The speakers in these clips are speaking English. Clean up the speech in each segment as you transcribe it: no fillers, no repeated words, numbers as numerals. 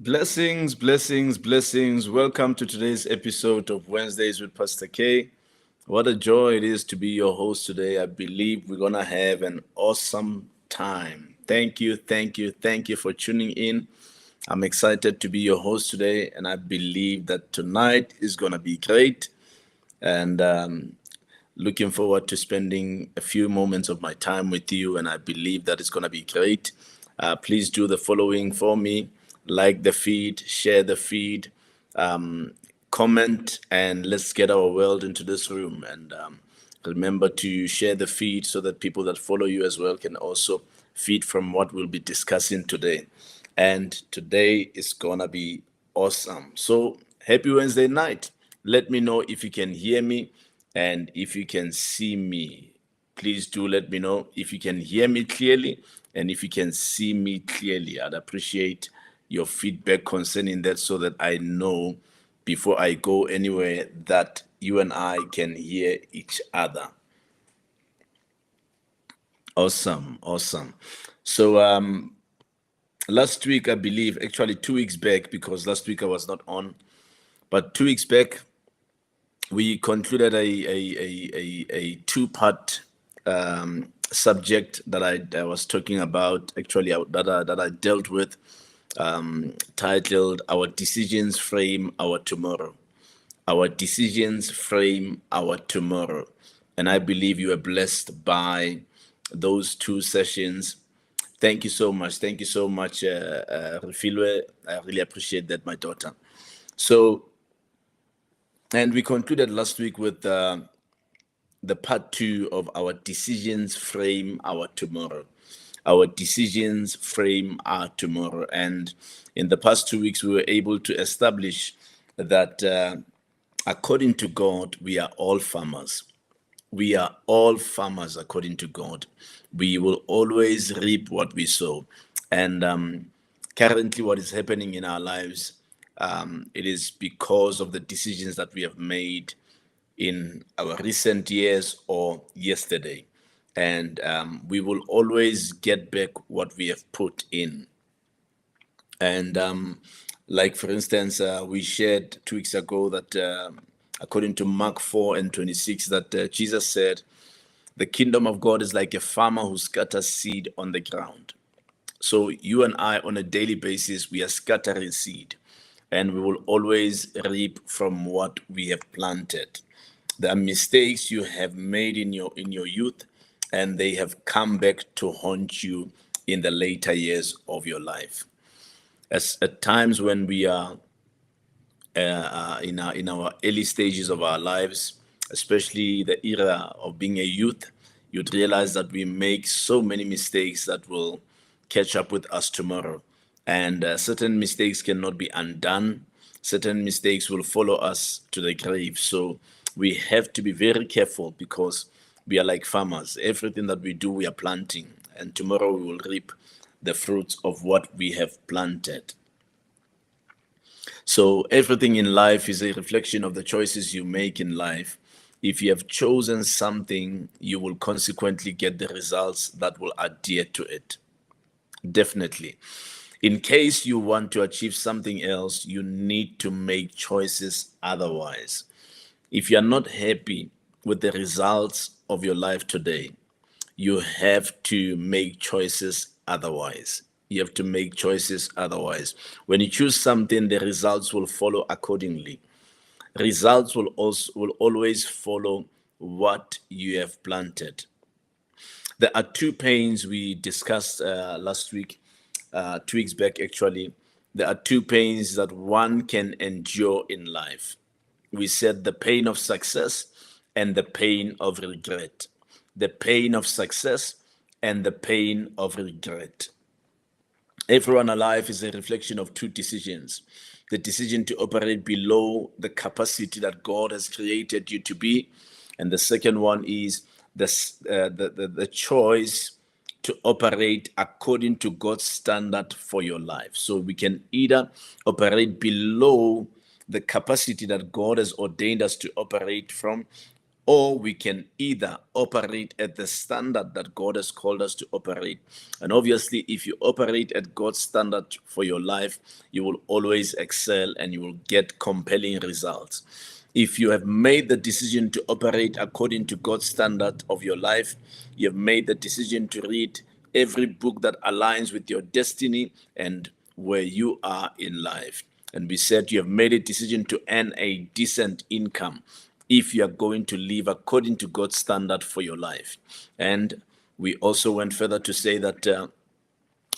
Blessings, blessings, blessings. Welcome to today's episode of Wednesdays with Pastor K. What a joy it is to be your host today. I believe we're going to have an awesome time. Thank you, thank you, thank you for tuning in. I'm excited to be your host today, and I believe that tonight is going to be great. And looking forward to spending a few moments of my time with you, and I believe that it's going to be great. Please do the following for me: like the feed, share the feed, um, comment, and let's get our world into this room. And remember to share the feed so that people that follow you as well can also feed from what we'll be discussing today. And today is going to be awesome. So, happy Wednesday night. Let me know if you can hear me and if you can see me. Please do let me know if you can hear me clearly and if you can see me clearly. I'd appreciate your feedback concerning that so that I know before I go anywhere that you and I can hear each other. Awesome, awesome. So last week, I believe, actually 2 weeks back, because last week I was not on, but 2 weeks back, we concluded a two-part subject that I was talking about, actually, that I dealt with, titled "Our Decisions Frame Our Tomorrow." Our decisions frame our tomorrow. And I believe you were blessed by those two sessions. Thank you so much. Thank you so much, Refilwe. I really appreciate that, my daughter. So, and we concluded last week with the part two of our decisions frame our tomorrow. Our decisions frame our tomorrow. And in the past 2 weeks, we were able to establish that according to God, we are all farmers. We are all farmers according to God. We will always reap what we sow. And currently, what is happening in our lives, it is because of the decisions that we have made in our recent years or yesterday. And we will always get back what we have put in. And like, for instance, we shared 2 weeks ago that according to Mark 4:26, that Jesus said, the kingdom of God is like a farmer who scatters seed on the ground. So you and I, on a daily basis, we are scattering seed, and we will always reap from what we have planted. There are mistakes you have made in your youth, and they have come back to haunt you in the later years of your life. As at times when we are in our early stages of our lives, especially the era of being a youth, you'd realize that we make so many mistakes that will catch up with us tomorrow. And certain mistakes cannot be undone. Certain mistakes will follow us to the grave. So we have to be very careful, because we are like farmers. Everything that we do, we are planting. And tomorrow we will reap the fruits of what we have planted. So everything in life is a reflection of the choices you make in life. If you have chosen something, you will consequently get the results that will adhere to it. Definitely. In case you want to achieve something else, you need to make choices otherwise. If you're not happy with the results of your life today, you have to make choices otherwise. You have to make choices otherwise. When you choose something, the results will follow accordingly. Results will always follow what you have planted. There are two pains we discussed last week, 2 weeks back actually. There are two pains that one can endure in life. We said the pain of success and the pain of regret. The pain of success and the pain of regret. Everyone alive is a reflection of two decisions: the decision to operate below the capacity that God has created you to be, and the second one is the choice to operate according to God's standard for your life. So we can either operate below the capacity that God has ordained us to operate from, or we can either operate at the standard that God has called us to operate. And obviously, if you operate at God's standard for your life, you will always excel and you will get compelling results. If you have made the decision to operate according to God's standard of your life, you have made the decision to read every book that aligns with your destiny and where you are in life. And we said you have made a decision to earn a decent income if you are going to live according to God's standard for your life. And we also went further to say that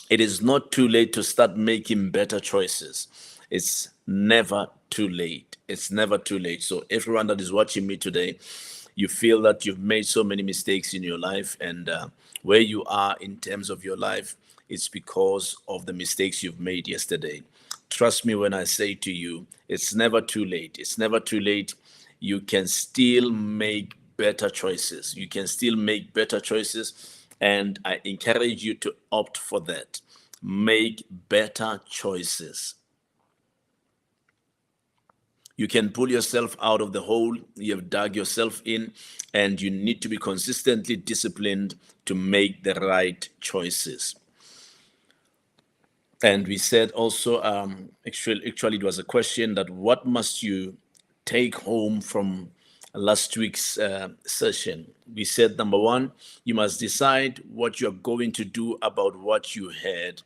it is not too late to start making better choices. It's never too late. It's never too late. So everyone that is watching me today, you feel that you've made so many mistakes in your life, and where you are in terms of your life, it's because of the mistakes you've made yesterday. Trust me when I say to you, it's never too late. It's never too late. You can still make better choices. You can still make better choices. And I encourage you to opt for that. Make better choices. You can pull yourself out of the hole you have dug yourself in, and you need to be consistently disciplined to make the right choices. And we said also, actually, it was a question that what must you take home from last week's session? We said, number one, you must decide what you're going to do about what you heard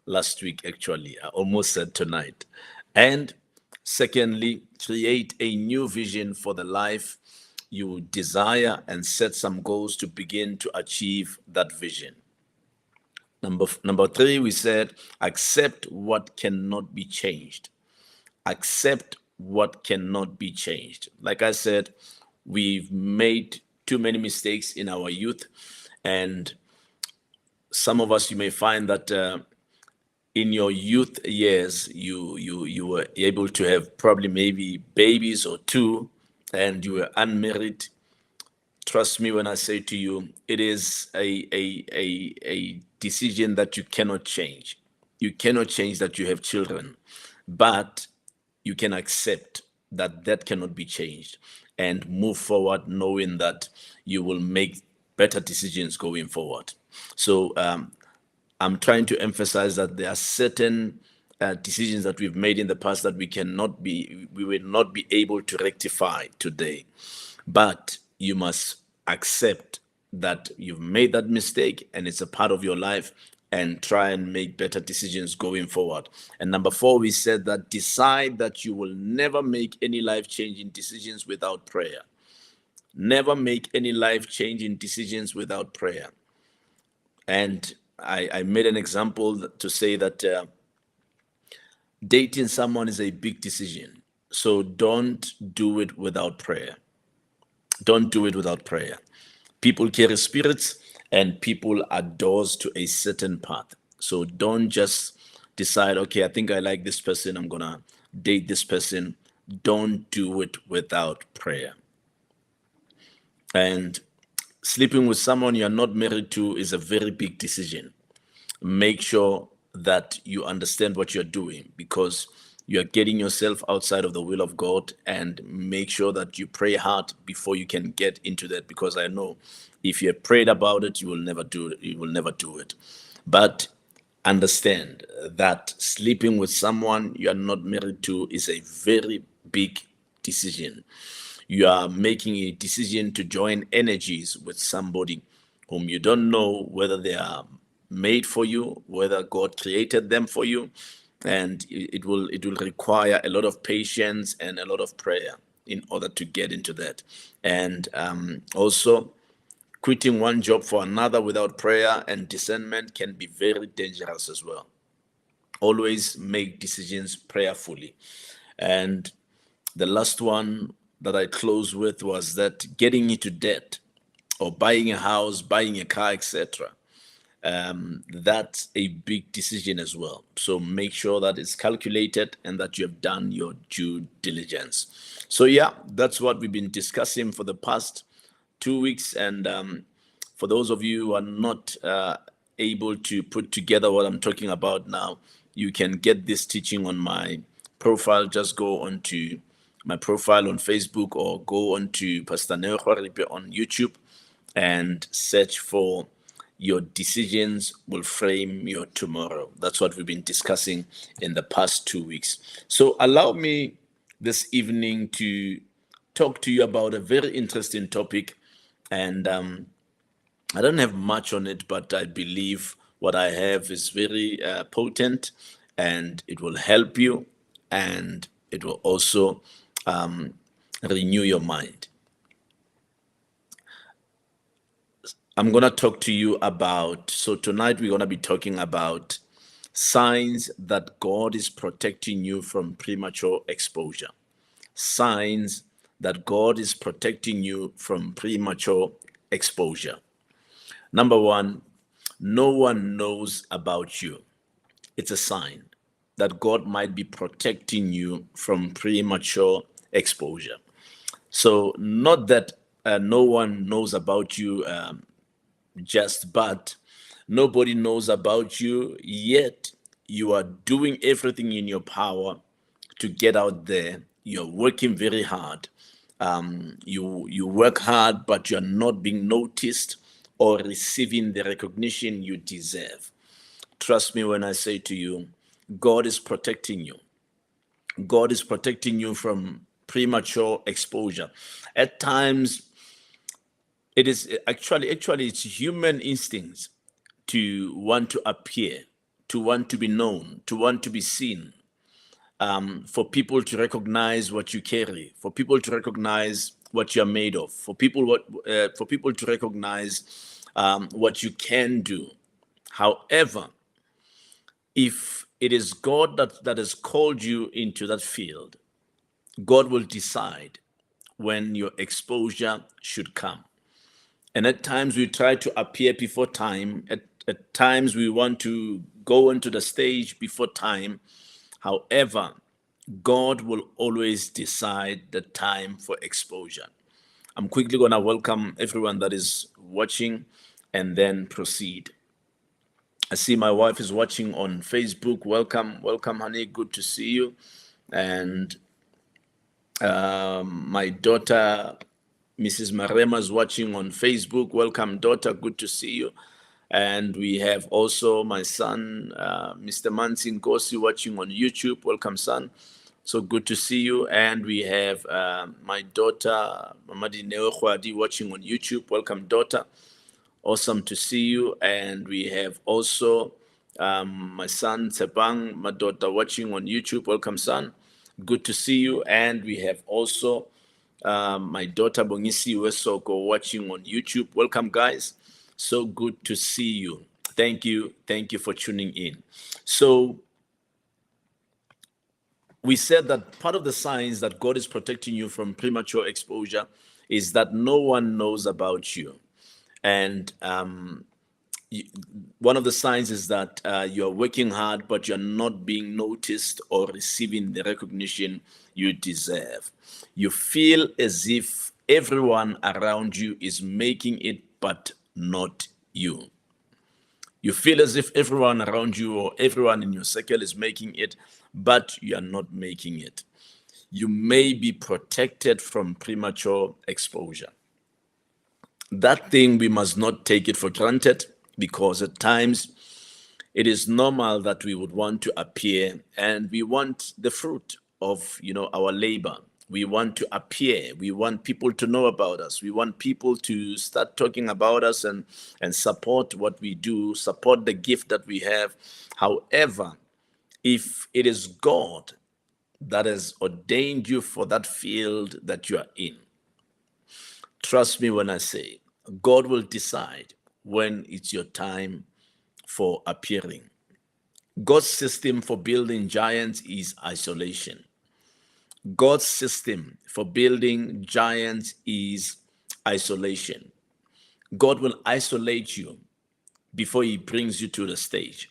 last week, actually. I almost said tonight. And secondly, create a new vision for the life you desire and set some goals to begin to achieve that vision. Number three, we said, accept what cannot be changed. Accept what cannot be changed. Like I said, we've made too many mistakes in our youth, and some of us, you may find that in your youth years, you were able to have probably maybe babies or two, and you were unmarried. Trust me when I say to you, it is a decision that you cannot change. You cannot change that you have children, but you can accept that that cannot be changed and move forward knowing that you will make better decisions going forward. So I'm trying to emphasize that there are certain decisions that we've made in the past that we will not be able to rectify today. But you must accept that you've made that mistake and it's a part of your life, and try and make better decisions going forward. And number four, we said that decide that you will never make any life-changing decisions without prayer. Never make any life-changing decisions without prayer. And I made an example to say that dating someone is a big decision. So don't do it without prayer. Don't do it without prayer. People carry spirits, and people are doors to a certain path. So don't just decide, okay, I think I like this person, I'm going to date this person. Don't do it without prayer. And sleeping with someone you're not married to is a very big decision. Make sure that you understand what you're doing, because you're getting yourself outside of the will of God, and make sure that you pray hard before you can get into that, because I know if you have prayed about it, you will never do it. You will never do it. But understand that sleeping with someone you are not married to is a very big decision. You are making a decision to join energies with somebody whom you don't know whether they are made for you, whether God created them for you, and it will require a lot of patience and a lot of prayer in order to get into that. And also, quitting one job for another without prayer and discernment can be very dangerous as well. Always make decisions prayerfully. And the last one that I closed with was that getting into debt or buying a house, buying a car, etc., that's a big decision as well. So make sure that it's calculated and that you have done your due diligence. So yeah, that's what we've been discussing for the past 2 weeks. And for those of you who are not able to put together what I'm talking about now, you can get this teaching on my profile. Just go onto my profile on Facebook, or go on to Pastor Neo Khoaripe on YouTube and search for Your Decisions Will Frame Your Tomorrow. That's what we've been discussing in the past 2 weeks. So allow me this evening to talk to you about a very interesting topic. And I don't have much on it, but I believe what I have is very potent, and it will help you, and it will also renew your mind. I'm going to talk to you about, so tonight we're going to be talking about signs that God is protecting you from premature exposure. Signs that God is protecting you from premature exposure. Number one, no one knows about you. It's a sign that God might be protecting you from premature exposure. So, not that no one knows about you but nobody knows about you, yet you are doing everything in your power to get out there. You're working very hard. You work hard, but you're not being noticed or receiving the recognition you deserve. Trust me when I say to you, God is protecting you. God is protecting you from premature exposure. At times, it is actually it's human instincts to want to appear, to want to be known, to want to be seen, for people to recognize what you carry, for people to recognize what you're made of, for people to recognize what you can do. However, if it is God that has called you into that field, God will decide when your exposure should come. And at times we try to appear before time. At times we want to go into the stage before time. However, God will always decide the time for exposure. I'm quickly going to welcome everyone that is watching and then proceed. I see my wife is watching on Facebook. Welcome, honey. Good to see you. And my daughter, Mrs. Marema, is watching on Facebook. Welcome, daughter. Good to see you. And we have also my son, Mr. Mansin Kosi, watching on YouTube. Welcome, son. So good to see you. And we have my daughter, Mamadi Neokhwadi, watching on YouTube. Welcome, daughter. Awesome to see you. And we have also my son, Sepang, my daughter, watching on YouTube. Welcome, son. Good to see you. And we have also my daughter, Bongisi Wesoko, watching on YouTube. Welcome, guys. So good to see you. Thank you. Thank you for tuning in. So we said that part of the signs that God is protecting you from premature exposure is that no one knows about you. And one of the signs is that you're working hard, but you're not being noticed or receiving the recognition you deserve. You feel as if everyone around you is making it, but not you. You feel as if everyone around you or everyone in your circle is making it, but you are not making it. You may be protected from premature exposure. That thing, we must not take it for granted, because at times it is normal that we would want to appear and we want the fruit of our labor. We want to appear. We want people to know about us. We want people to start talking about us and support what we do, support the gift that we have. However, if it is God that has ordained you for that field that you are in, trust me when I say, God will decide when it's your time for appearing. God's system for building giants is isolation. God's system for building giants is isolation. God will isolate you before he brings you to the stage.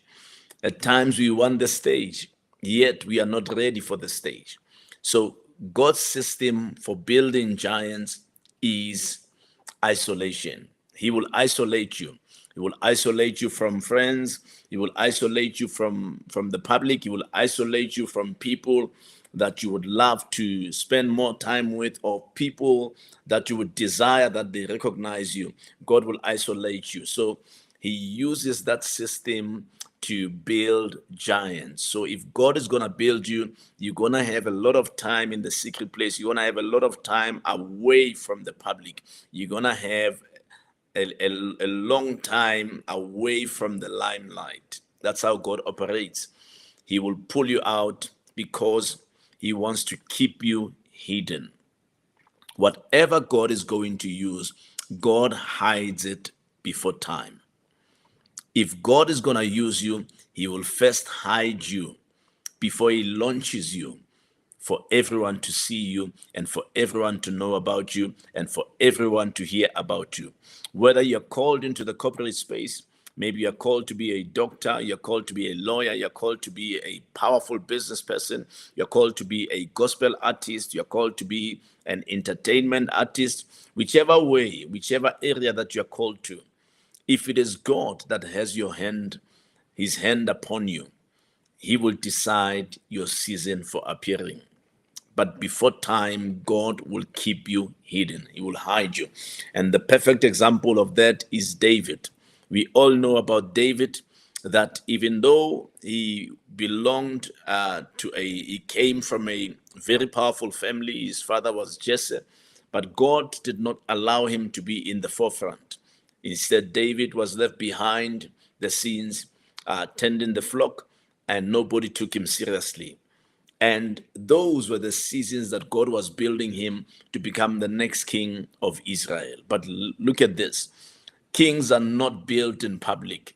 At times we want the stage, yet we are not ready for the stage. So God's system for building giants is isolation. He will isolate you. He will isolate you from friends. He will isolate you from the public. He will isolate you from people that you would love to spend more time with, or people that you would desire that they recognize you, God will isolate you. So he uses that system to build giants. So if God is going to build you, you're going to have a lot of time in the secret place. You're going to have a lot of time away from the public. You're going to have a long time away from the limelight. That's how God operates. He will pull you out because he wants to keep you hidden. Whatever God is going to use, God hides it before time. If God is going to use you, he will first hide you before he launches you, for everyone to see you and for everyone to know about you and for everyone to hear about you. Whether you're called into the corporate space, maybe you're called to be a doctor, you're called to be a lawyer, you're called to be a powerful business person, you're called to be a gospel artist, you're called to be an entertainment artist, whichever way, whichever area that you're called to, if it is God that has his hand upon you, he will decide your season for appearing. But before time, God will keep you hidden. He will hide you. And the perfect example of that is David. We all know about David, that even though he belonged he came from a very powerful family. His father was Jesse, but God did not allow him to be in the forefront. Instead, David was left behind the scenes, tending the flock, and nobody took him seriously. And those were the seasons that God was building him to become the next king of Israel. But look at this. Kings are not built in public.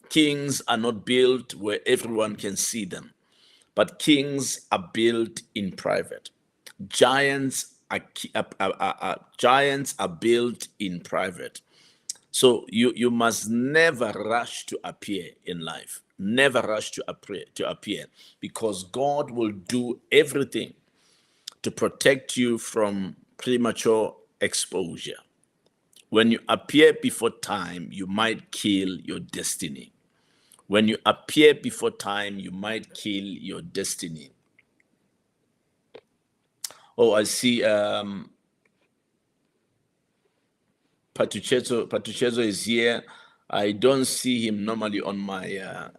Kings are not built where everyone can see them. But kings are built in private. Giants are built in private. So you must never rush to appear in life. Never rush to appear, because God will do everything to protect you from premature exposure. When you appear before time, you might kill your destiny. When you appear before time, you might kill your destiny. Oh, I see. Patuchezo is here. I don't see him normally on my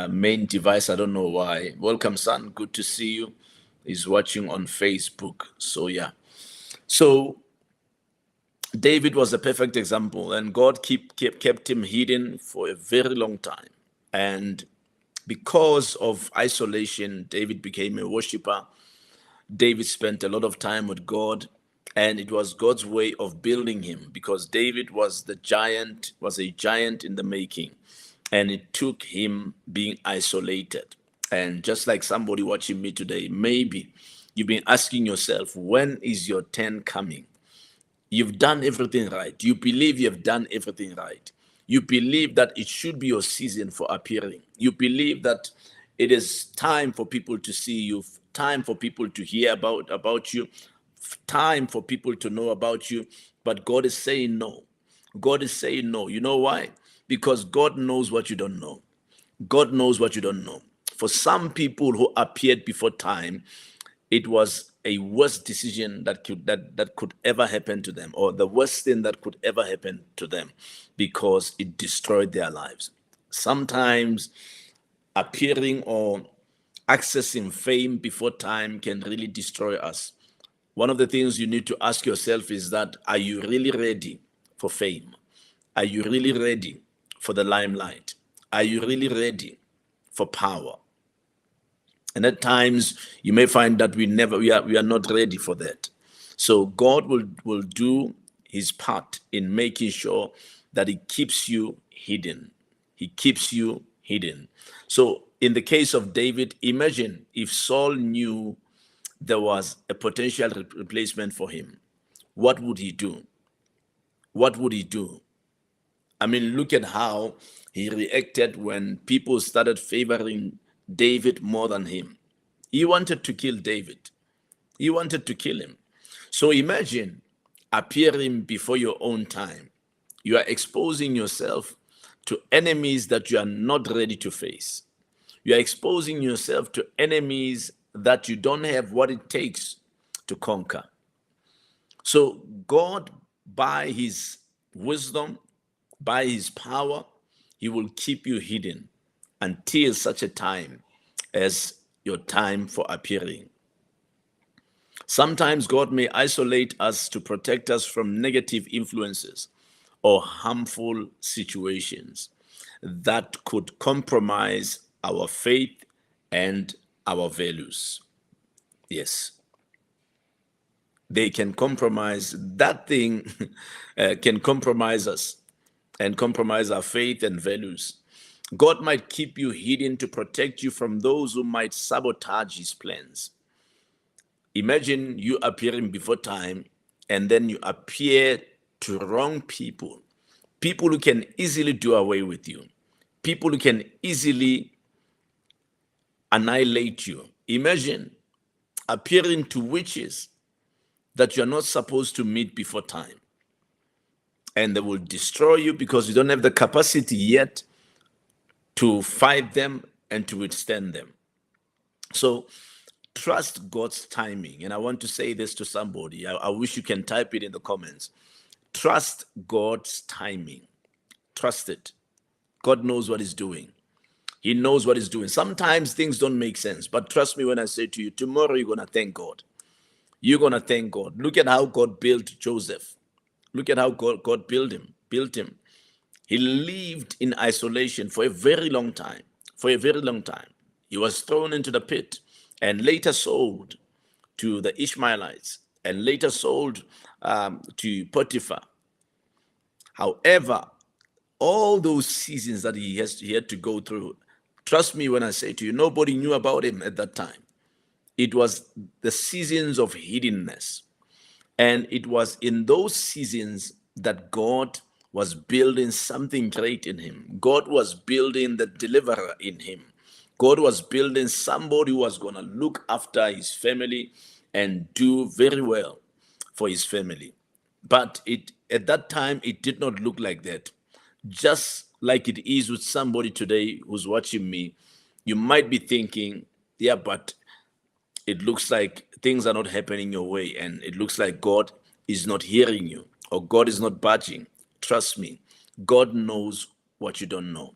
main device. I don't know why. Welcome, son. Good to see you. He's watching on Facebook. So, yeah. So, David was a perfect example, and God kept him hidden for a very long time. And because of isolation, David became a worshiper. David spent a lot of time with God, and it was God's way of building him, because David was a giant in the making, and it took him being isolated. And just like somebody watching me today, maybe you've been asking yourself, when is your turn coming? You've done everything right. You believe you've done everything right. You believe that it should be your season for appearing. You believe that it is time for people to see you, time for people to hear about you, time for people to know about you. But God is saying no. God is saying no. You know why? Because God knows what you don't know. God knows what you don't know. For some people who appeared before time, it was a worst decision that could ever happen to them, or the worst thing that could ever happen to them, because it destroyed their lives. Sometimes appearing or accessing fame before time can really destroy us. One of the things you need to ask yourself is that, are you really ready for fame? Are you really ready for the limelight? Are you really ready for power? And at times you may find that we are not ready for that. So God will do his part in making sure that he keeps you hidden. He keeps you hidden. So in the case of David, imagine if Saul knew there was a potential replacement for him. What would he do? What would he do? I mean, look at how he reacted when people started favoring David more than him. He wanted to kill David. He wanted to kill him. So imagine appearing before your own time. You are exposing yourself to enemies that you are not ready to face. You are exposing yourself to enemies that you don't have what it takes to conquer. So God, by his wisdom, by his power, he will keep you hidden until such a time as your time for appearing. Sometimes God may isolate us to protect us from negative influences or harmful situations that could compromise our faith and our values. Yes, they can compromise. That thing can compromise us and compromise our faith and values. God might keep you hidden to protect you from those who might sabotage his plans. Imagine you appearing before time and then you appear to wrong people, people who can easily do away with you, people who can easily annihilate you. Imagine appearing to witches that you're not supposed to meet before time, and they will destroy you because you don't have the capacity yet to fight them and to withstand them. So trust God's timing. And I want to say this to somebody. I wish you can type it in the comments. Trust God's timing. Trust it. God knows what he's doing. He knows what he's doing. Sometimes things don't make sense, but trust me when I say to you, tomorrow you're going to thank God. You're going to thank God. Look at how God built Joseph. Look at how God built him. He lived in isolation for a very long time. For a very long time. He was thrown into the pit and later sold to the Ishmaelites and later sold to Potiphar. However, all those seasons that he had to go through, trust me when I say to you, nobody knew about him at that time. It was the seasons of hiddenness. And it was in those seasons that God was building something great in him. God was building the deliverer in him. God was building somebody who was going to look after his family and do very well for his family. But at that time, it did not look like that. Just like it is with somebody today who's watching me, you might be thinking, yeah, but it looks like things are not happening your way, and it looks like God is not hearing you or God is not budging. Trust me, God knows what you don't know.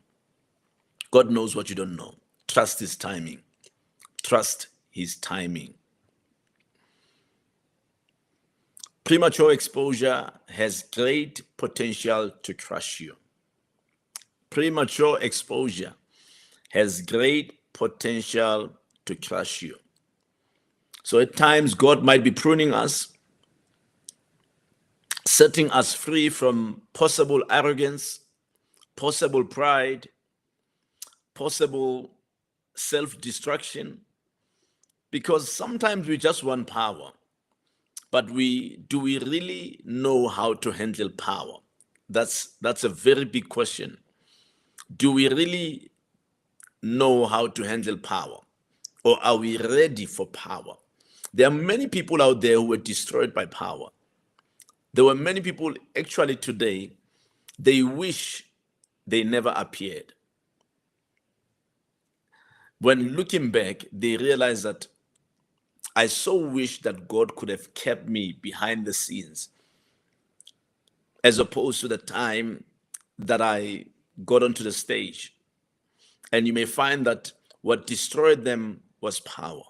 God knows what you don't know. Trust his timing. Trust his timing. Premature exposure has great potential to crush you. Premature exposure has great potential to crush you. So at times, God might be pruning us, setting us free from possible arrogance, possible pride, possible self-destruction, because sometimes we just want power. But do we really know how to handle power? That's a very big question. Do we really know how to handle power? Or are we ready for power? There are many people out there who were destroyed by power. There were many people actually today, they wish they never appeared. When looking back, they realize that I so wish that God could have kept me behind the scenes as opposed to the time that I got onto the stage. And you may find that what destroyed them was power.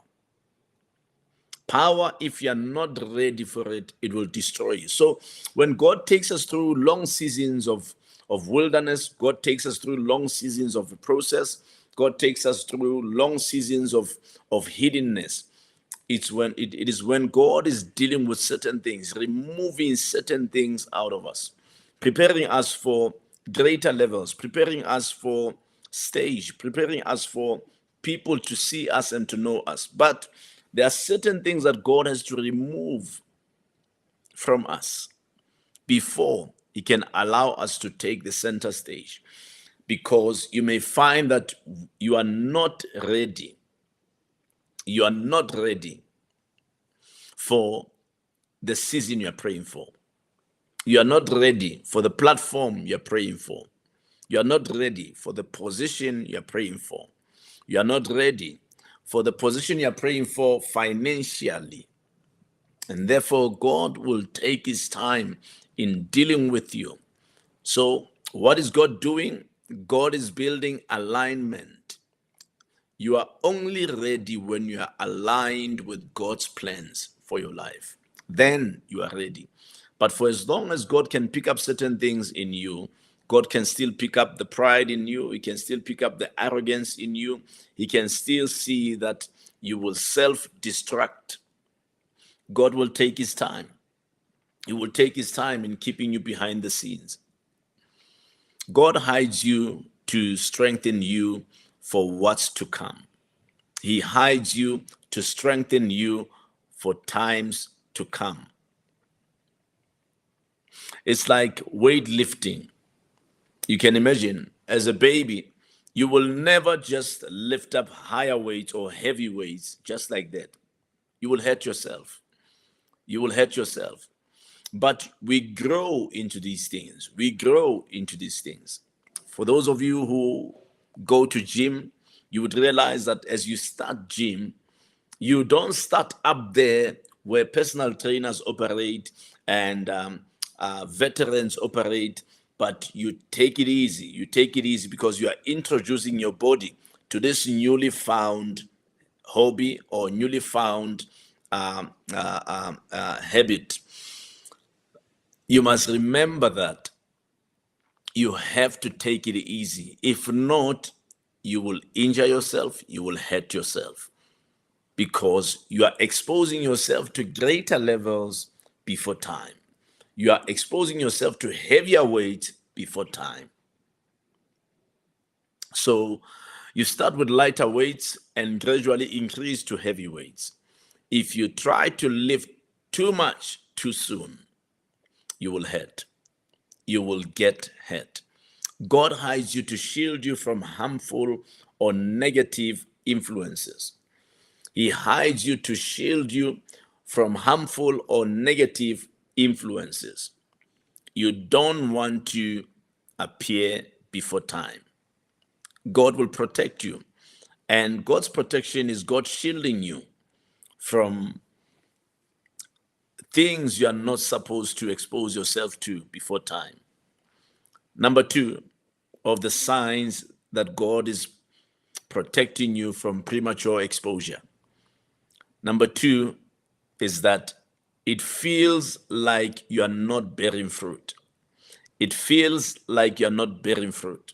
Power, if you're not ready for it, it will destroy you. So when God takes us through long seasons of wilderness, God takes us through long seasons of the process, God takes us through long seasons of hiddenness. It is when God is dealing with certain things, removing certain things out of us, preparing us for greater levels, preparing us for stage, preparing us for people to see us and to know us. But there are certain things that God has to remove from us before he can allow us to take the center stage. Because you may find that you are not ready. You are not ready for the season you're praying for. You are not ready for the platform you're praying for. You are not ready for the position you're praying for. You are not ready for the position you are praying for financially. And therefore, God will take his time in dealing with you. So, what is God doing? God is building alignment. You are only ready when you are aligned with God's plans for your life. Then you are ready. But for as long as God can pick up certain things in you, God can still pick up the pride in you. He can still pick up the arrogance in you. He can still see that you will self-destruct. God will take his time. He will take his time in keeping you behind the scenes. God hides you to strengthen you for what's to come. He hides you to strengthen you for times to come. It's like weightlifting. You can imagine, as a baby, you will never just lift up higher weights or heavy weights just like that. You will hurt yourself. You will hurt yourself. But we grow into these things. We grow into these things. For those of you who go to gym, you would realize that as you start gym, you don't start up there where personal trainers operate and veterans operate, but you take it easy. You take it easy because you are introducing your body to this newly found hobby or newly found habit. You must remember that you have to take it easy. If not, you will injure yourself, you will hurt yourself, because you are exposing yourself to greater levels before time. You are exposing yourself to heavier weight before time. So you start with lighter weights and gradually increase to heavy weights. If you try to lift too much too soon, you will hurt. You will get hurt. God hides you to shield you from harmful or negative influences. He hides you to shield you from harmful or negative influences. You don't want to appear before time. God will protect you. And God's protection is God shielding you from things you are not supposed to expose yourself to before time. Number two of the signs that God is protecting you from premature exposure. Number two is that it feels like you are not bearing fruit. It feels like you're not bearing fruit.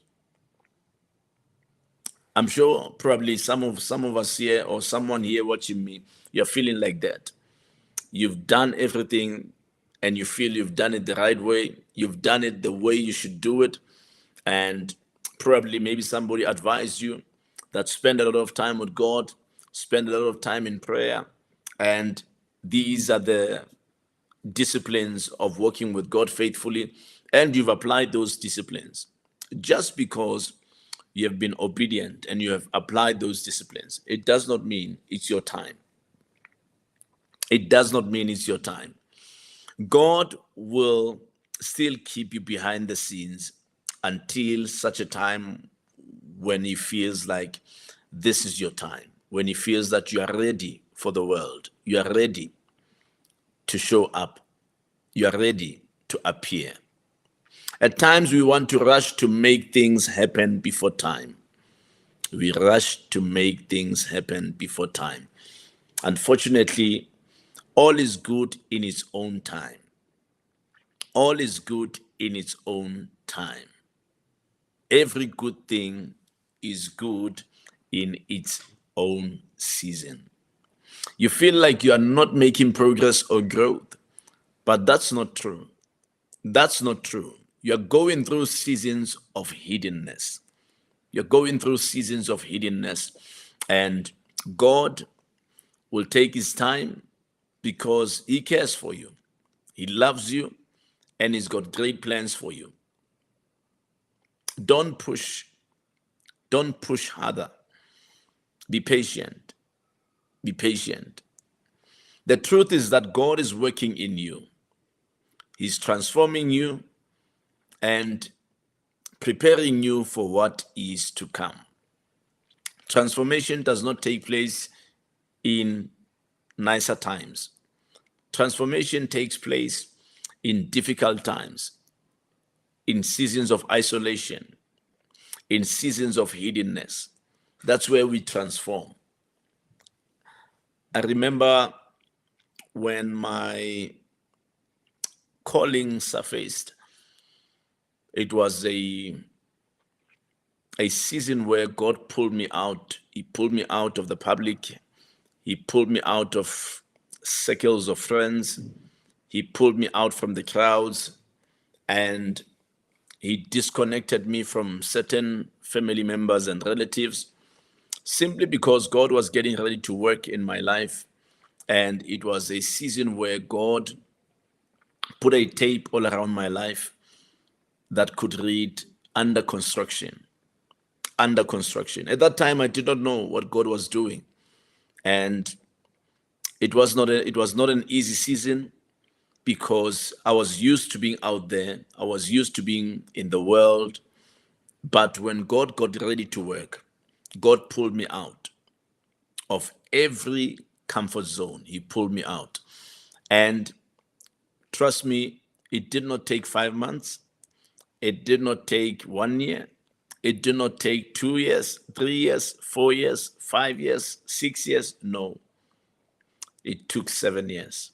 I'm sure probably some of us here or someone here watching me, you're feeling like that. You've done everything and you feel you've done it the right way. You've done it the way you should do it. And probably maybe somebody advised you that spend a lot of time with God, spend a lot of time in prayer. And these are the disciplines of working with God faithfully. And you've applied those disciplines. Just because you have been obedient and you have applied those disciplines, it does not mean it's your time. It does not mean it's your time. God will still keep you behind the scenes until such a time when he feels like this is your time, when he feels that you are ready for the world, you are ready to show up, you are ready to appear. At times we want to rush to make things happen before time. We rush to make things happen before time. Unfortunately, all is good in its own time. All is good in its own time. Every good thing is good in its own season. You feel like you are not making progress or growth, but that's not true. That's not true. You're going through seasons of hiddenness. You're going through seasons of hiddenness, and God will take his time because he cares for you. He loves you, and he's got great plans for you. Don't push. Don't push harder. Be patient. Be patient. The truth is that God is working in you. He's transforming you and preparing you for what is to come. Transformation does not take place in nicer times. Transformation takes place in difficult times, in seasons of isolation, in seasons of hiddenness. That's where we transform. I remember when my calling surfaced, it was a season where God pulled me out. He pulled me out of the public. He pulled me out of circles of friends. He pulled me out from the crowds, and he disconnected me from certain family members and relatives simply because God was getting ready to work in my life. And it was a season where God put a tape all around my life that could read under construction. Under construction. At that time, I did not know what God was doing. And it was not an easy season because I was used to being out there. I was used to being in the world. But when God got ready to work, God pulled me out of every comfort zone. He pulled me out. And trust me, it did not take 5 months. It did not take 1 year. It did not take 2 years, 3 years, 4 years, 5 years, 6 years. No, it took 7 years.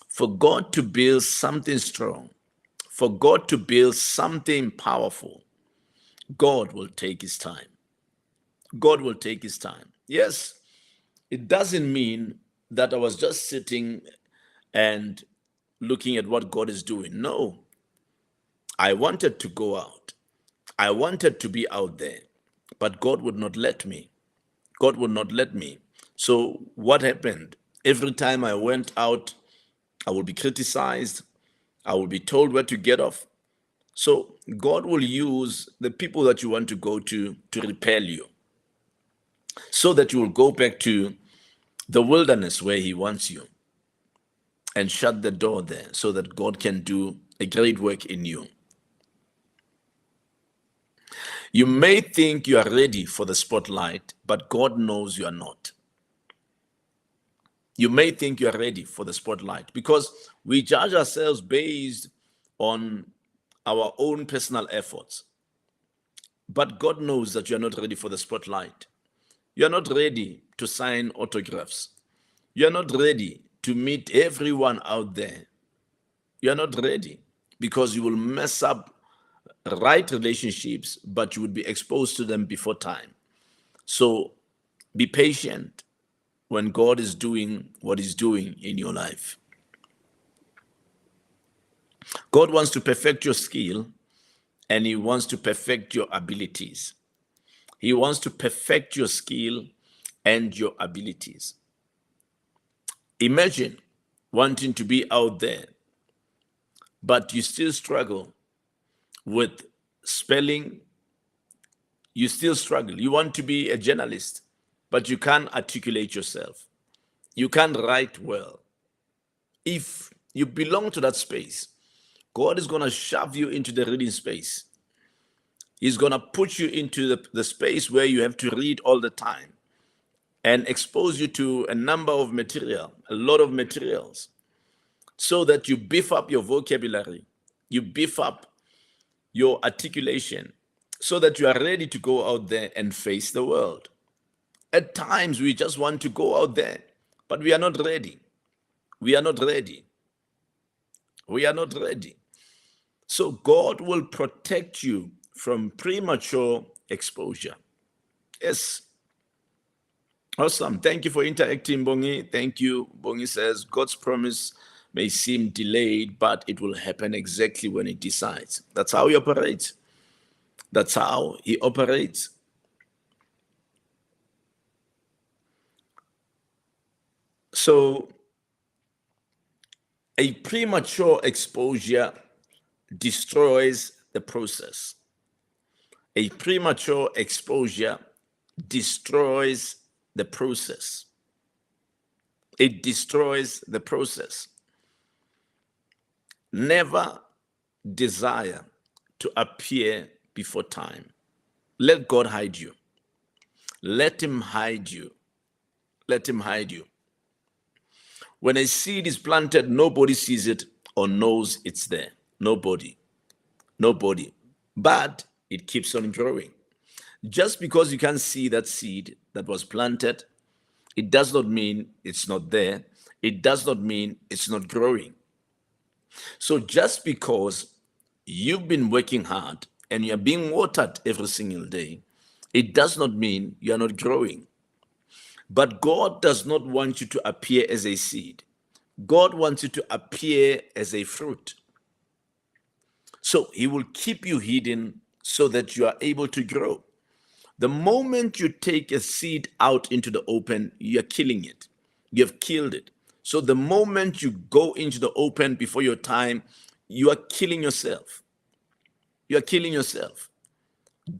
For God to build something strong, for God to build something powerful, God will take his time. God will take his time. Yes, it doesn't mean that I was just sitting and looking at what God is doing. No, I wanted to go out. I wanted to be out there, but God would not let me. God would not let me. So what happened? Every time I went out, I would be criticized. I will be told where to get off. So God will use the people that you want to go to repel you so that you will go back to the wilderness where he wants you and shut the door there so that God can do a great work in you. You may think you are ready for the spotlight, but God knows you are not. You may think you are ready for the spotlight because we judge ourselves based on our own personal efforts. But God knows that you are not ready for the spotlight. You are not ready to sign autographs. You are not ready to meet everyone out there. You are not ready because you will mess up right relationships, but you would be exposed to them before time. So be patient when God is doing what he's doing in your life. God wants to perfect your skill and he wants to perfect your abilities. He wants to perfect your skill and your abilities. Imagine wanting to be out there, but you still struggle with spelling. You still struggle. You want to be a journalist, but you can't articulate yourself. You can't write well. If you belong to that space, God is going to shove you into the reading space. He's going to put you into the space where you have to read all the time and expose you to a number of material, a lot of materials, so that you beef up your vocabulary, you beef up your articulation, so that you are ready to go out there and face the world. At times, we just want to go out there, but we are not ready. We are not ready. We are not ready. So God will protect you from premature exposure. Yes. Awesome. Thank you for interacting, Bongi. Thank you. Bongi says, God's promise may seem delayed, but it will happen exactly when he decides. That's how he operates. That's how he operates. So a premature exposure destroys the process. A premature exposure destroys the process. It destroys the process. Never desire to appear before time. Let God hide you. Let him hide you. Let him hide you. When a seed is planted, nobody sees it or knows it's there. Nobody. Nobody. But it keeps on growing. Just because you can't see that seed that was planted, it does not mean it's not there. It does not mean it's not growing. So just because you've been working hard and you're being watered every single day, it does not mean you're not growing. But God does not want you to appear as a seed. God wants you to appear as a fruit. So he will keep you hidden so that you are able to grow. The moment you take a seed out into the open, you're killing it. You've killed it. So the moment you go into the open before your time, you are killing yourself. You are killing yourself.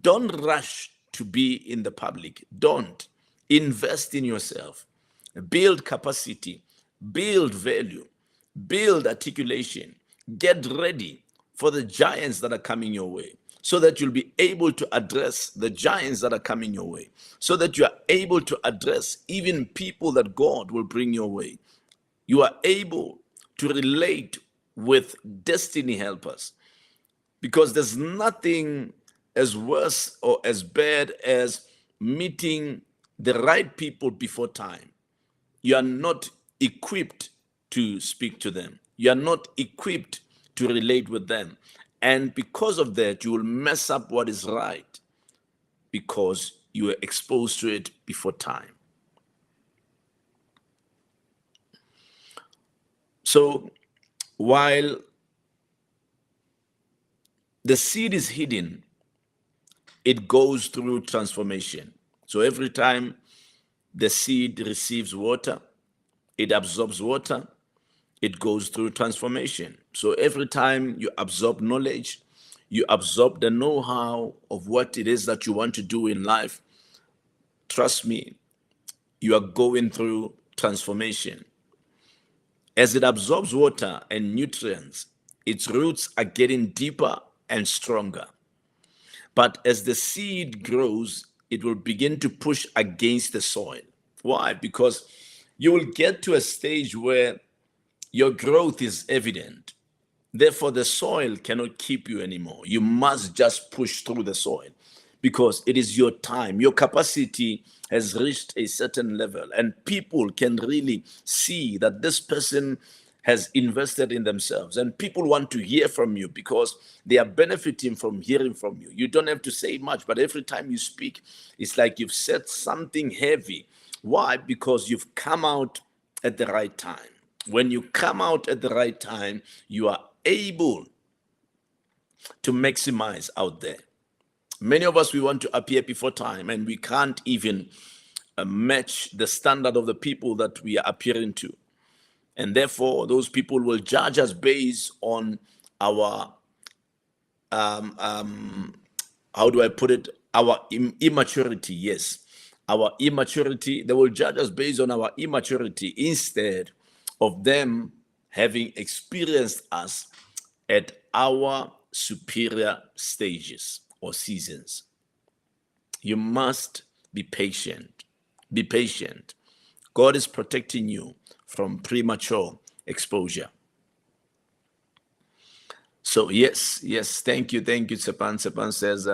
Don't rush to be in the public. Don't. Invest in yourself. Build capacity. Build value. Build articulation. Get ready for the giants that are coming your way, so that you'll be able to address the giants that are coming your way, so that you are able to address even people that God will bring your way. You are able to relate with destiny helpers, because there's nothing as worse or as bad as meeting the right people before time. You are not equipped to speak to them. You are not equipped to relate with them. And because of that, you will mess up what is right, because you were exposed to it before time. So while the seed is hidden, it goes through transformation. So every time the seed receives water, it absorbs water, it goes through transformation. So every time you absorb knowledge, you absorb the know-how of what it is that you want to do in life, trust me, you are going through transformation. As it absorbs water and nutrients, its roots are getting deeper and stronger. But as the seed grows, it will begin to push against the soil. Why? Because you will get to a stage where your growth is evident. Therefore, the soil cannot keep you anymore. You must just push through the soil, because it is your time. Your capacity has reached a certain level, and people can really see that this person has invested in themselves, and people want to hear from you because they are benefiting from hearing from you. You don't have to say much, but every time you speak, it's like you've said something heavy. Why? Because you've come out at the right time. When you come out at the right time, you are able to maximize out there. Many of us, we want to appear before time, and we can't even match the standard of the people that we are appearing to. And therefore, those people will judge us based on our, how do I put it? Our immaturity, yes. Our immaturity, they will judge us based on our immaturity instead of them having experienced us at our superior stages or seasons. You must be patient. Be patient. God is protecting you from premature exposure. So yes, thank you, Sepan. Sepan says,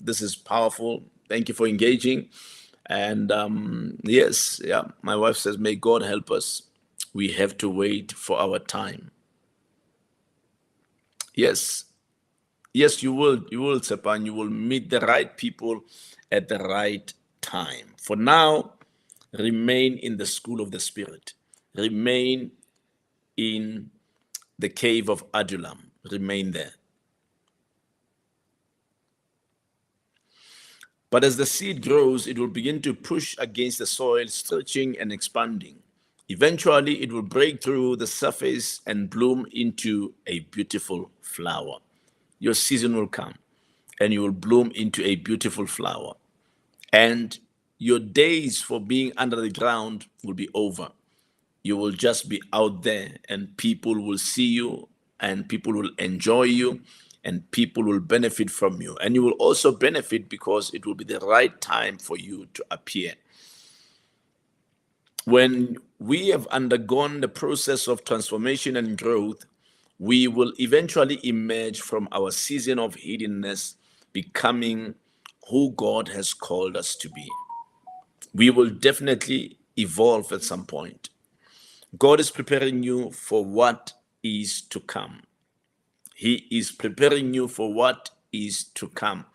this is powerful. Thank you for engaging. And yes, yeah, my wife says, may God help us. We have to wait for our time. Yes, you will, Sepan. You will meet the right people at the right time. For now, remain in the school of the Spirit. Remain in the cave of Adullam. Remain there. But as the seed grows, it will begin to push against the soil, stretching and expanding. Eventually, it will break through the surface and bloom into a beautiful flower. Your season will come, and you will bloom into a beautiful flower. And your days for being under the ground will be over. You will just be out there, and people will see you, and people will enjoy you, and people will benefit from you. And you will also benefit because it will be the right time for you to appear. When we have undergone the process of transformation and growth, we will eventually emerge from our season of hiddenness, becoming who God has called us to be. We will definitely evolve at some point. God is preparing you for what is to come. He is preparing you for what is to come.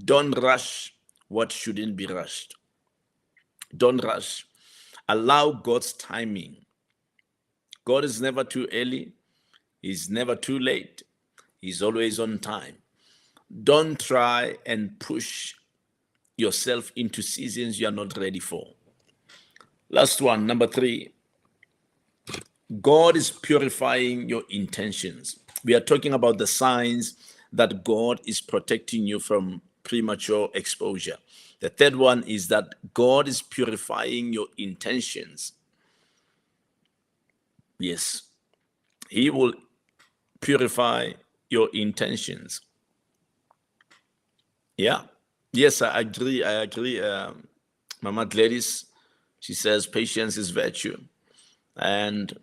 Don't rush what shouldn't be rushed. Don't rush. Allow God's timing. God is never too early. He's never too late. He's always on time. Don't try and push yourself into seasons you are not ready for. Last one, number 3. God is purifying your intentions. We are talking about the signs that God is protecting you from premature exposure. The third one is that God is purifying your intentions. Yes, He will purify your intentions. Yeah. Yes, I agree. Mama Gladys, she says patience is virtue. And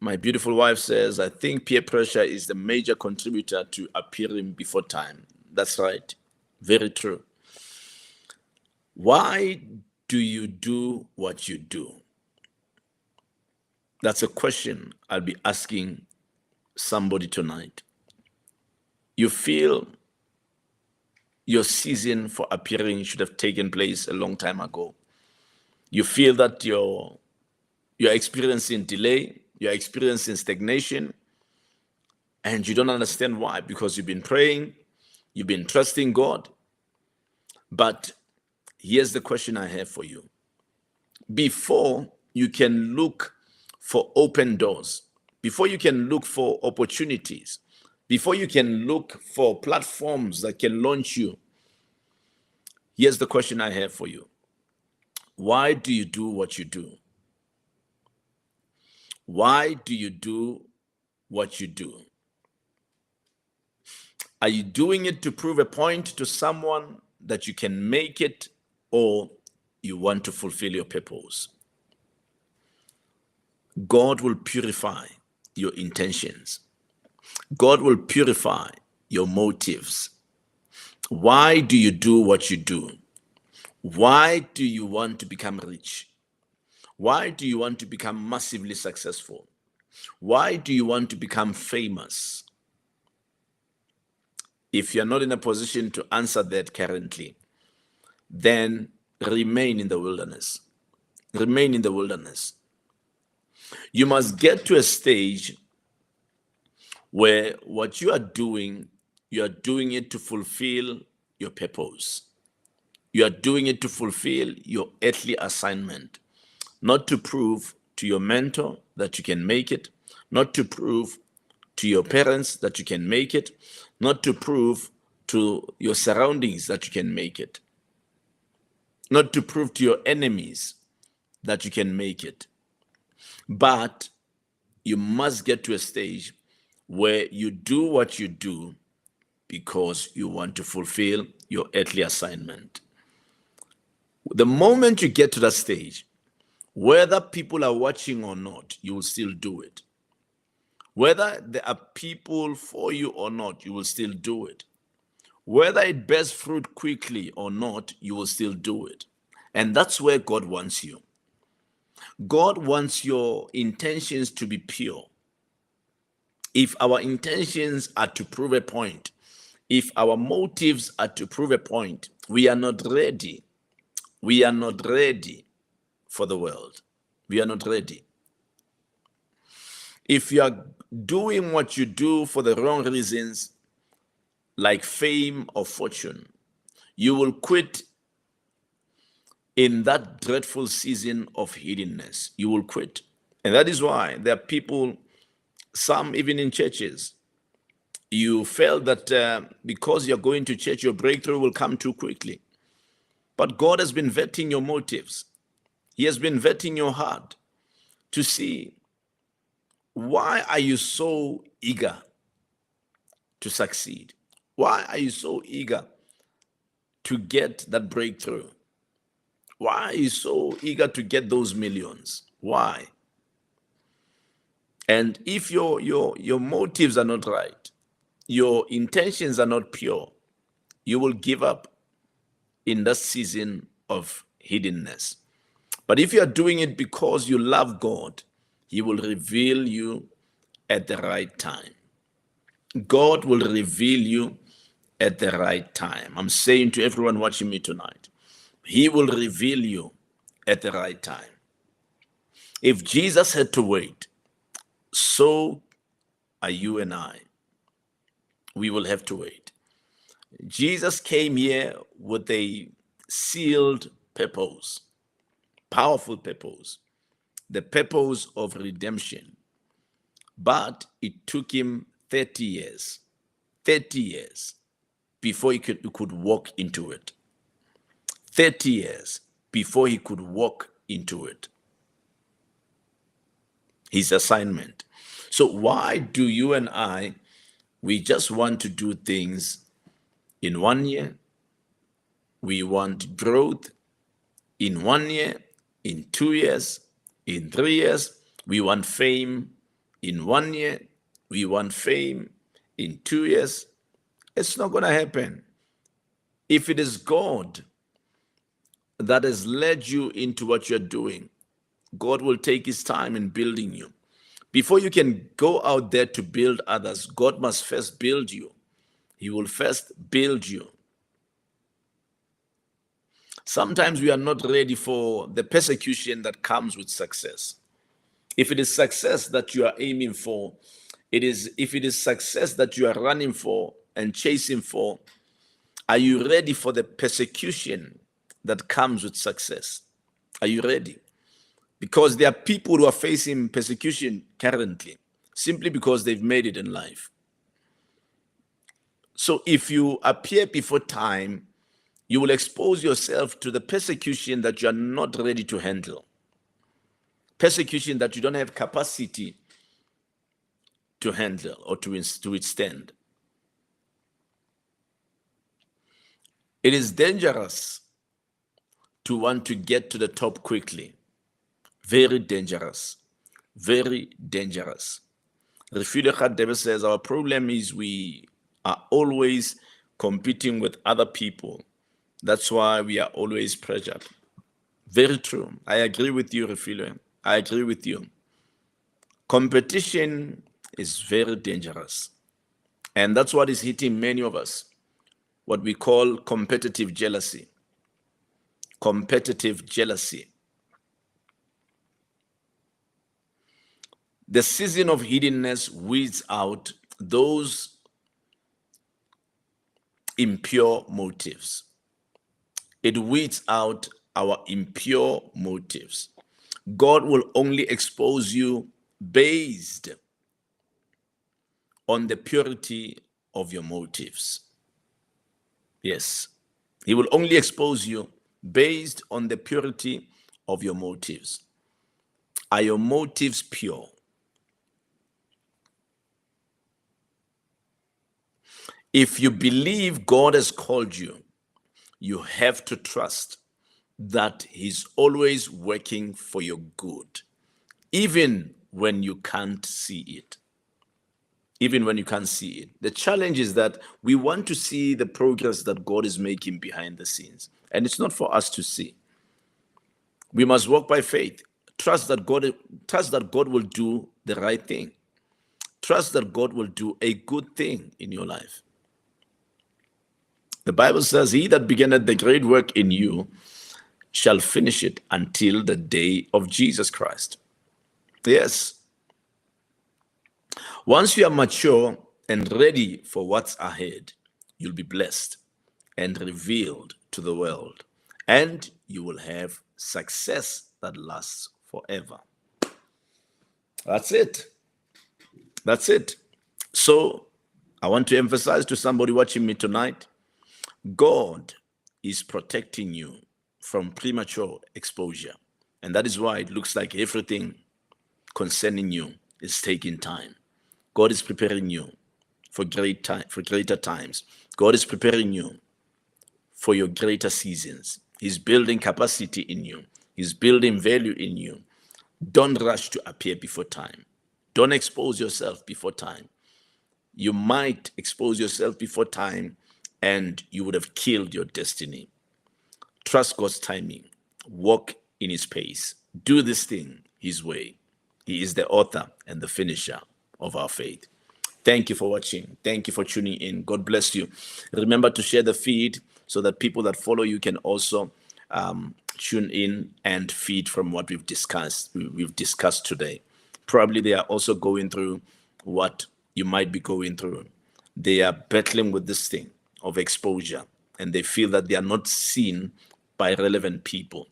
my beautiful wife says, I think peer pressure is the major contributor to appearing before time. That's right. Very true. Why do you do what you do? That's a question I'll be asking somebody tonight. You feel your season for appearing should have taken place a long time ago. You feel that you're experiencing delay, you're experiencing stagnation, and you don't understand why, because you've been praying, you've been trusting God. But here's the question I have for you. Before you can look for open doors, before you can look for opportunities, before you can look for platforms that can launch you, here's the question I have for you. Why do you do what you do? Why do you do what you do? Are you doing it to prove a point to someone that you can make it, or you want to fulfill your purpose? God will purify your intentions. God will purify your motives. Why do you do what you do? Why do you want to become rich? Why do you want to become massively successful? Why do you want to become famous? If you're not in a position to answer that currently, then remain in the wilderness. Remain in the wilderness. You must get to a stage where what you are doing it to fulfill your purpose. You are doing it to fulfill your earthly assignment, not to prove to your mentor that you can make it, not to prove to your parents that you can make it, not to prove to your surroundings that you can make it, not to prove to your enemies that you can make it. But you must get to a stage where you do what you do because you want to fulfill your earthly assignment. The moment you get to that stage, whether people are watching or not, you will still do it. Whether there are people for you or not, you will still do it. Whether it bears fruit quickly or not, you will still do it. And that's where God wants you. God wants your intentions to be pure. If our intentions are to prove a point, if our motives are to prove a point, we are not ready. We are not ready for the world. We are not ready. If you are doing what you do for the wrong reasons, like fame or fortune, you will quit in that dreadful season of hiddenness. You will quit. And that is why there are people, some even in churches, you felt that because you're going to church, your breakthrough will come too quickly. But God has been vetting your motives. He has been vetting your heart to see, why are you so eager to succeed? Why are you so eager to get that breakthrough? Why are you so eager to get those millions? Why? And if your motives are not right, your intentions are not pure, you will give up in that season of hiddenness. But if you are doing it because you love God, He will reveal you at the right time. God will reveal you at the right time. I'm saying to everyone watching me tonight, He will reveal you at the right time. If Jesus had to wait, so are you and I. We will have to wait. Jesus came here with a sealed purpose, powerful purpose, the purpose of redemption. But it took him 30 years before he could walk into it. 30 years before he could walk into it. His assignment. So why do you and I, we just want to do things in 1 year? We want growth in 1 year, in 2 years, in 3 years. We want fame in 1 year. We want fame in 2 years. It's not going to happen. If it is God that has led you into what you're doing, God will take his time in building you. Before you can go out there to build others, God must first build you. He will first build you. Sometimes we are not ready for the persecution that comes with success. If it is success that you are aiming for, if it is success that you are running for and chasing for, are you ready for the persecution that comes with success? Are you ready? Because there are people who are facing persecution currently simply because they've made it in life. So if you appear before time, you will expose yourself to the persecution that you are not ready to handle. Persecution that you don't have capacity to handle or to withstand. It is dangerous to want to get to the top quickly. Very dangerous. Very dangerous. Refugee Khoaripe says our problem is we are always competing with other people. That's why we are always pressured. Very true. I agree with you, Refugee. I agree with you. Competition is very dangerous. And that's what is hitting many of us. What we call competitive jealousy. Competitive jealousy. The season of hiddenness weeds out those impure motives. It weeds out our impure motives. God will only expose you based on the purity of your motives. Yes. He will only expose you based on the purity of your motives. Are your motives pure? If you believe God has called you, you have to trust that he's always working for your good, even when you can't see it. Even when you can't see it. The challenge is that we want to see the progress that God is making behind the scenes, and it's not for us to see. We must walk by faith. Trust that God will do the right thing. Trust that God will do a good thing in your life. The Bible says, he that beginneth the great work in you shall finish it until the day of Jesus Christ. Yes. Once you are mature and ready for what's ahead, you'll be blessed and revealed to the world, and you will have success that lasts forever. That's it. That's it. So I want to emphasize to somebody watching me tonight, God is protecting you from premature exposure. And that is why it looks like everything concerning you is taking time. God is preparing you for greater times. God is preparing you for your greater seasons. He's building capacity in you. He's building value in you. Don't rush to appear before time. Don't expose yourself before time. You might expose yourself before time and you would have killed your destiny. Trust God's timing. Walk in his pace. Do this thing his way. He is the author and the finisher of our faith. Thank you for watching. Thank you for tuning in. God bless you. Remember to share the feed so that people that follow you can also tune in and feed from what we've discussed today. Probably they are also going through what you might be going through. They are battling with this thing of exposure, and they feel that they are not seen by relevant people.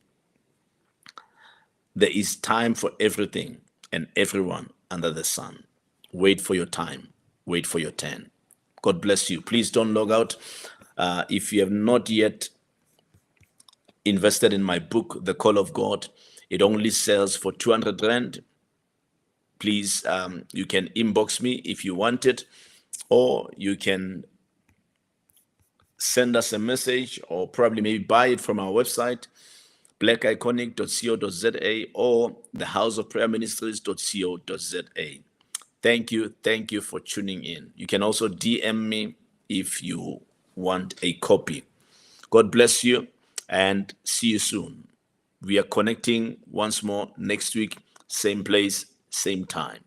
There is time for everything and everyone under the sun. Wait for your time. Wait for your turn. God bless you. Please don't log out. If you have not yet invested in my book, The Call of God, it only sells for 200 Rand. Please, you can inbox me if you want it, or you can send us a message, or probably maybe buy it from our website, blackiconic.co.za or thehouseofprayerministries.co.za. Thank you for tuning in. You can also DM me if you want a copy. God bless you and see you soon. We are connecting once more next week, same place, same time.